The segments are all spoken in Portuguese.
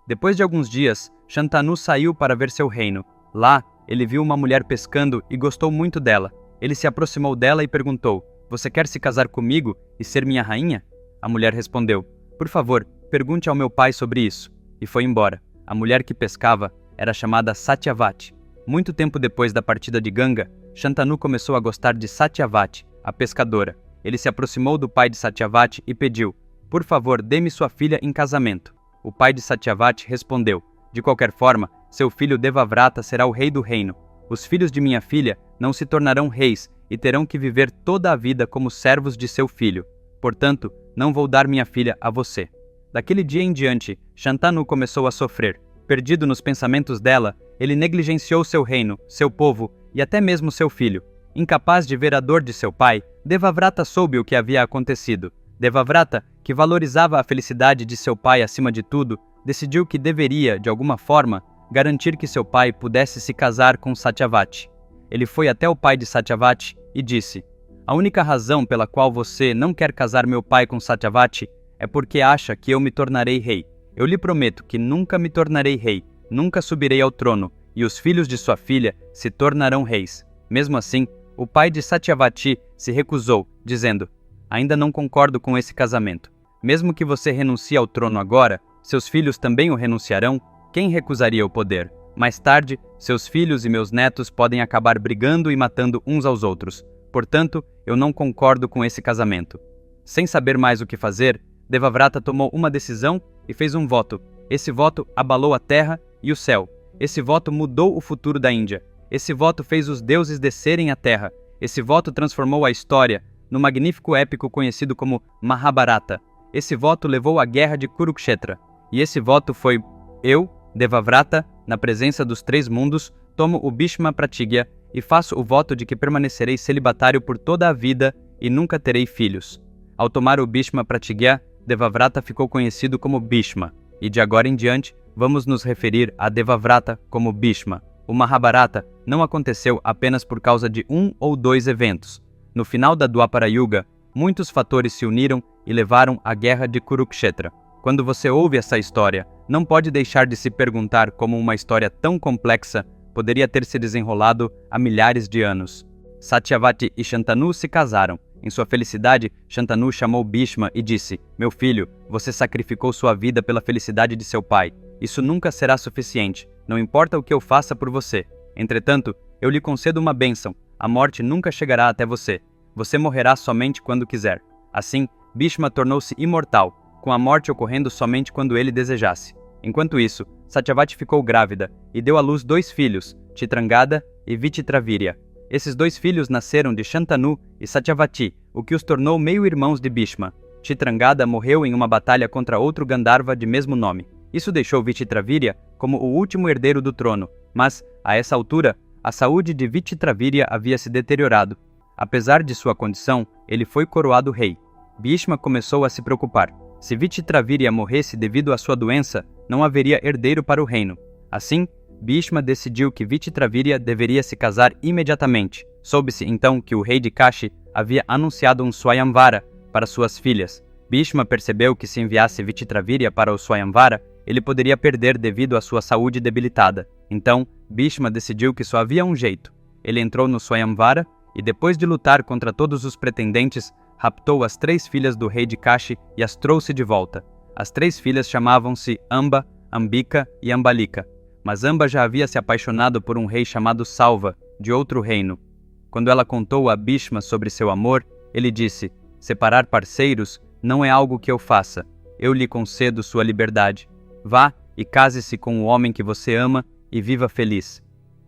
Depois de alguns dias, Shantanu saiu para ver seu reino. Lá, ele viu uma mulher pescando e gostou muito dela. Ele se aproximou dela e perguntou: "Você quer se casar comigo e ser minha rainha?" A mulher respondeu: "Por favor, pergunte ao meu pai sobre isso." E foi embora. A mulher que pescava era chamada Satyavati. Muito tempo depois da partida de Ganga, Shantanu começou a gostar de Satyavati, a pescadora. Ele se aproximou do pai de Satyavati e pediu: "Por favor, dê-me sua filha em casamento." O pai de Satyavati respondeu: "De qualquer forma, seu filho Devavrata será o rei do reino. Os filhos de minha filha não se tornarão reis e terão que viver toda a vida como servos de seu filho. Portanto, não vou dar minha filha a você." Daquele dia em diante, Shantanu começou a sofrer. Perdido nos pensamentos dela, ele negligenciou seu reino, seu povo e até mesmo seu filho. Incapaz de ver a dor de seu pai, Devavrata soube o que havia acontecido. Devavrata, que valorizava a felicidade de seu pai acima de tudo, decidiu que deveria, de alguma forma, garantir que seu pai pudesse se casar com Satyavati. Ele foi até o pai de Satyavati e disse: "A única razão pela qual você não quer casar meu pai com Satyavati é porque acha que eu me tornarei rei. Eu lhe prometo que nunca me tornarei rei, nunca subirei ao trono, e os filhos de sua filha se tornarão reis." Mesmo assim, o pai de Satyavati se recusou, dizendo: "Ainda não concordo com esse casamento. Mesmo que você renuncie ao trono agora, seus filhos também o renunciarão? Quem recusaria o poder? Mais tarde, seus filhos e meus netos podem acabar brigando e matando uns aos outros. Portanto, eu não concordo com esse casamento." Sem saber mais o que fazer, Devavrata tomou uma decisão e fez um voto. Esse voto abalou a terra e o céu. Esse voto mudou o futuro da Índia. Esse voto fez os deuses descerem à terra. Esse voto transformou a história no magnífico épico conhecido como Mahabharata. Esse voto levou à guerra de Kurukshetra. E esse voto foi: eu, Devavrata, na presença dos três mundos, tomo o Bhishma Pratigya e faço o voto de que permanecerei celibatário por toda a vida e nunca terei filhos. Ao tomar o Bhishma Pratigya, Devavrata ficou conhecido como Bhishma, e de agora em diante vamos nos referir a Devavrata como Bhishma. O Mahabharata não aconteceu apenas por causa de um ou dois eventos. No final da Dwapara Yuga, muitos fatores se uniram e levaram à guerra de Kurukshetra. Quando você ouve essa história, não pode deixar de se perguntar como uma história tão complexa poderia ter se desenrolado há milhares de anos. Satyavati e Shantanu se casaram. Em sua felicidade, Shantanu chamou Bhishma e disse: "Meu filho, você sacrificou sua vida pela felicidade de seu pai. Isso nunca será suficiente, não importa o que eu faça por você. Entretanto, eu lhe concedo uma bênção. A morte nunca chegará até você. Você morrerá somente quando quiser." Assim, Bhishma tornou-se imortal, com a morte ocorrendo somente quando ele desejasse. Enquanto isso, Satyavati ficou grávida e deu à luz 2 filhos, Chitrangada e Vichitravirya. Esses 2 filhos nasceram de Shantanu e Satyavati, o que os tornou meio-irmãos de Bhishma. Chitrangada morreu em uma batalha contra outro Gandharva de mesmo nome. Isso deixou Vichitravirya como o último herdeiro do trono, mas, a essa altura, a saúde de Vichitravirya havia se deteriorado. Apesar de sua condição, ele foi coroado rei. Bhishma começou a se preocupar. Se Vichitravirya morresse devido à sua doença, não haveria herdeiro para o reino. Assim, Bhishma decidiu que Vichitravirya deveria se casar imediatamente. Soube-se então que o rei de Kashi havia anunciado um Swayamvara para suas filhas. Bhishma percebeu que se enviasse Vichitravirya para o Swayamvara, ele poderia perder devido à sua saúde debilitada. Então, Bhishma decidiu que só havia um jeito. Ele entrou no Swayamvara e, depois de lutar contra todos os pretendentes, raptou as 3 filhas do rei de Kashi e as trouxe de volta. As 3 filhas chamavam-se Amba, Ambika e Ambalika. Mas Amba já havia se apaixonado por um rei chamado Salva, de outro reino. Quando ela contou a Bhishma sobre seu amor, ele disse: "Separar parceiros não é algo que eu faça. Eu lhe concedo sua liberdade. Vá e case-se com o homem que você ama e viva feliz."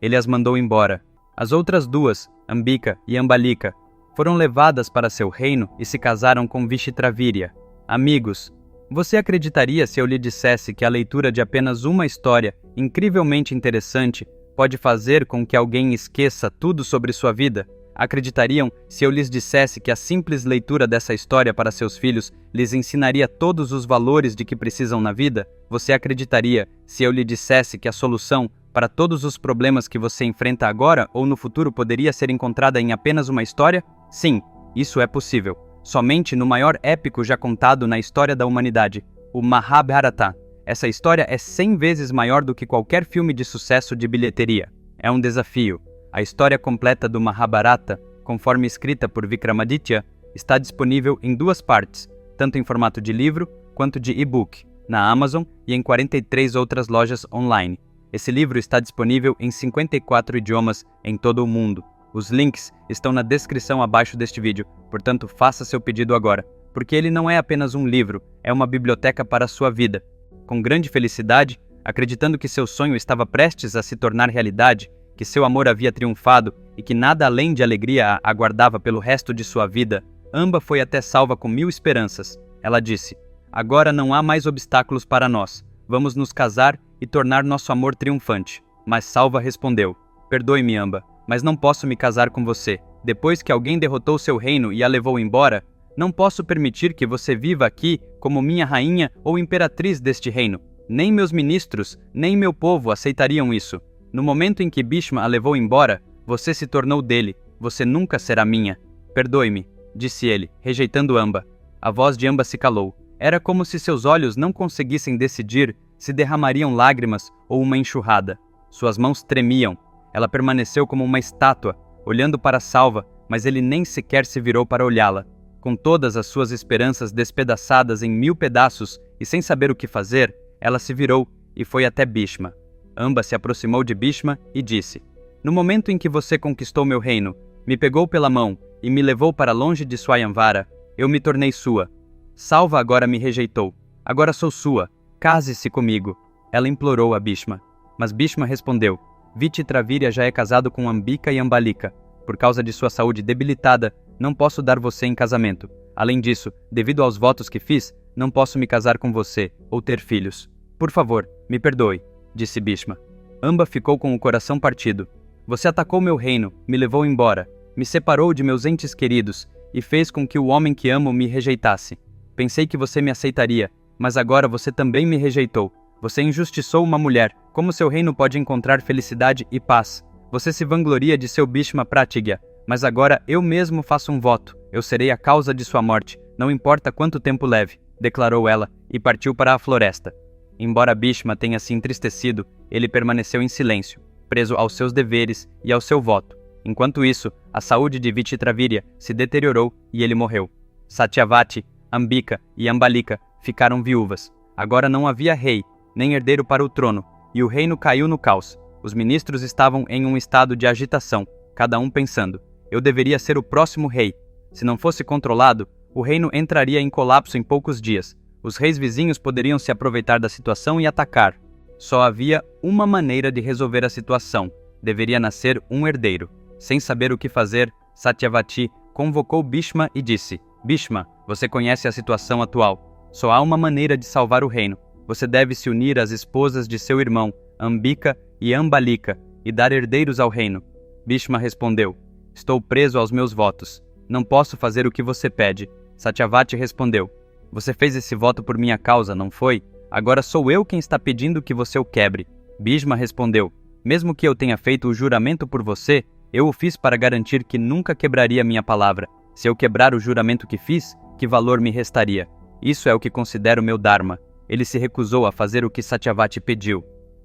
Ele as mandou embora. As outras 2, Ambika e Ambalika, foram levadas para seu reino e se casaram com Vichitravirya. Amigos, você acreditaria se eu lhe dissesse que a leitura de apenas uma história incrivelmente interessante pode fazer com que alguém esqueça tudo sobre sua vida? Acreditariam se eu lhes dissesse que a simples leitura dessa história para seus filhos lhes ensinaria todos os valores de que precisam na vida? Você acreditaria se eu lhe dissesse que a solução para todos os problemas que você enfrenta agora ou no futuro poderia ser encontrada em apenas uma história? Sim, isso é possível. Somente no maior épico já contado na história da humanidade, o Mahabharata. Essa história é 100 vezes maior do que qualquer filme de sucesso de bilheteria. É um desafio. A história completa do Mahabharata, conforme escrita por Vikramaditya, está disponível em 2 partes, tanto em formato de livro quanto de e-book, na Amazon e em 43 outras lojas online. Esse livro está disponível em 54 idiomas em todo o mundo. Os links estão na descrição abaixo deste vídeo, portanto faça seu pedido agora, porque ele não é apenas um livro, é uma biblioteca para a sua vida. Com grande felicidade, acreditando que seu sonho estava prestes a se tornar realidade, que seu amor havia triunfado e que nada além de alegria a aguardava pelo resto de sua vida, Amba foi até Salva com 1000 esperanças. Ela disse: "Agora não há mais obstáculos para nós. Vamos nos casar e tornar nosso amor triunfante." Mas Salva respondeu: "Perdoe-me, Amba, mas não posso me casar com você. Depois que alguém derrotou seu reino e a levou embora, não posso permitir que você viva aqui como minha rainha ou imperatriz deste reino. Nem meus ministros, nem meu povo aceitariam isso. No momento em que Bhishma a levou embora, você se tornou dele. Você nunca será minha. Perdoe-me", disse ele, rejeitando Amba. A voz de Amba se calou. Era como se seus olhos não conseguissem decidir se derramariam lágrimas ou uma enxurrada. Suas mãos tremiam. Ela permaneceu como uma estátua, olhando para Salva, mas ele nem sequer se virou para olhá-la. Com todas as suas esperanças despedaçadas em 1000 pedaços e sem saber o que fazer, ela se virou e foi até Bhishma. Amba se aproximou de Bhishma e disse: "No momento em que você conquistou meu reino, me pegou pela mão e me levou para longe de Swayamvara, eu me tornei sua. Salva agora me rejeitou. Agora sou sua. Case-se comigo." Ela implorou a Bhishma. Mas Bhishma respondeu: "Vichitravirya já é casado com Ambika e Ambalika. Por causa de sua saúde debilitada, não posso dar você em casamento. Além disso, devido aos votos que fiz, não posso me casar com você ou ter filhos. Por favor, me perdoe", disse Bhishma. Amba ficou com o coração partido. "Você atacou meu reino, me levou embora, me separou de meus entes queridos e fez com que o homem que amo me rejeitasse. Pensei que você me aceitaria, mas agora você também me rejeitou. Você injustiçou uma mulher. Como seu reino pode encontrar felicidade e paz? Você se vangloria de seu Bhishma Pratigya, mas agora eu mesmo faço um voto. Eu serei a causa de sua morte, não importa quanto tempo leve", declarou ela e partiu para a floresta. Embora Bhishma tenha se entristecido, ele permaneceu em silêncio, preso aos seus deveres e ao seu voto. Enquanto isso, a saúde de Vichitravirya se deteriorou e ele morreu. Satyavati, Ambika e Ambalika ficaram viúvas. Agora não havia rei, nem herdeiro para o trono, e o reino caiu no caos. Os ministros estavam em um estado de agitação, cada um pensando: "Eu deveria ser o próximo rei. Se não fosse controlado, o reino entraria em colapso em poucos dias. Os reis vizinhos poderiam se aproveitar da situação e atacar. Só havia uma maneira de resolver a situação. Deveria nascer um herdeiro." Sem saber o que fazer, Satyavati convocou Bhishma e disse: "Bhishma, você conhece a situação atual. Só há uma maneira de salvar o reino. Você deve se unir às esposas de seu irmão, Ambika e Ambalika, e dar herdeiros ao reino." Bhishma respondeu: "Estou preso aos meus votos. Não posso fazer o que você pede." Satyavati respondeu: "Você fez esse voto por minha causa, não foi? Agora sou eu quem está pedindo que você o quebre." Bhishma respondeu: "Mesmo que eu tenha feito o juramento por você, eu o fiz para garantir que nunca quebraria minha palavra. Se eu quebrar o juramento que fiz, que valor me restaria? Isso é o que considero meu dharma." Ele se recusou a fazer o que Satyavati pediu.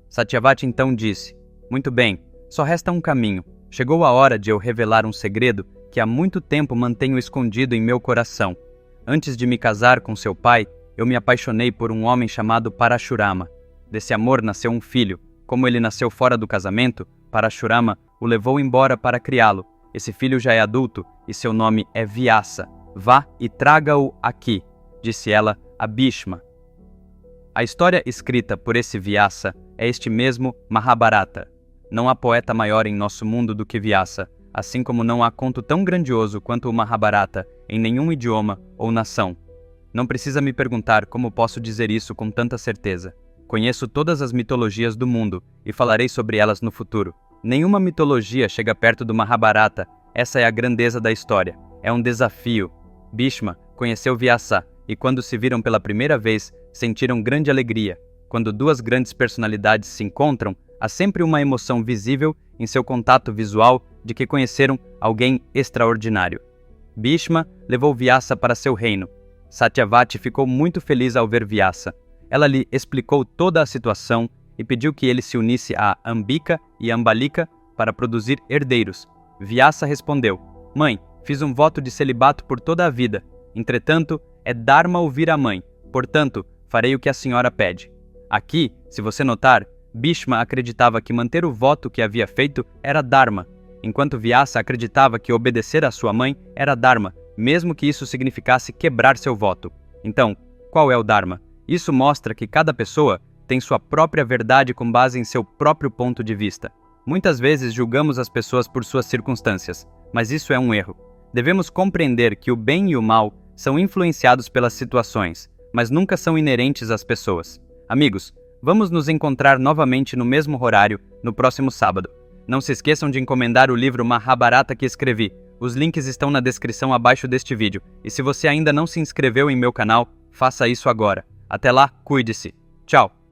Satyavati então disse: "Muito bem, só resta um caminho. Chegou a hora de eu revelar um segredo que há muito tempo mantenho escondido em meu coração. Antes de me casar com seu pai, eu me apaixonei por um homem chamado Parashurama. Desse amor nasceu um filho. Como ele nasceu fora do casamento, Parashurama o levou embora para criá-lo. Esse filho já é adulto e seu nome é Vyasa. Vá e traga-o aqui", disse ela a Bhishma. A história escrita por esse Vyasa é este mesmo Mahabharata. Não há poeta maior em nosso mundo do que Vyasa, assim como não há conto tão grandioso quanto o Mahabharata em nenhum idioma ou nação. Não precisa me perguntar como posso dizer isso com tanta certeza. Conheço todas as mitologias do mundo e falarei sobre elas no futuro. Nenhuma mitologia chega perto do Mahabharata. Essa é a grandeza da história. É um desafio. Bhishma conheceu Vyasa e quando se viram pela primeira vez, sentiram grande alegria. Quando duas grandes personalidades se encontram, há sempre uma emoção visível em seu contato visual de que conheceram alguém extraordinário. Bhishma levou Vyasa para seu reino. Satyavati ficou muito feliz ao ver Vyasa. Ela lhe explicou toda a situação e pediu que ele se unisse a Ambika e Ambalika para produzir herdeiros. Vyasa respondeu: Mãe, fiz um voto de celibato por toda a vida. Entretanto, é dharma ouvir a mãe. Portanto, farei o que a senhora pede. Aqui, se você notar, Bhishma acreditava que manter o voto que havia feito era dharma, enquanto Vyasa acreditava que obedecer à sua mãe era dharma, mesmo que isso significasse quebrar seu voto. Então, qual é o dharma? Isso mostra que cada pessoa tem sua própria verdade com base em seu próprio ponto de vista. Muitas vezes julgamos as pessoas por suas circunstâncias, mas isso é um erro. Devemos compreender que o bem e o mal são influenciados pelas situações, mas nunca são inerentes às pessoas. Amigos, vamos nos encontrar novamente no mesmo horário, no próximo sábado. Não se esqueçam de encomendar o livro Mahabharata que escrevi. Os links estão na descrição abaixo deste vídeo. E se você ainda não se inscreveu em meu canal, faça isso agora. Até lá, cuide-se. Tchau!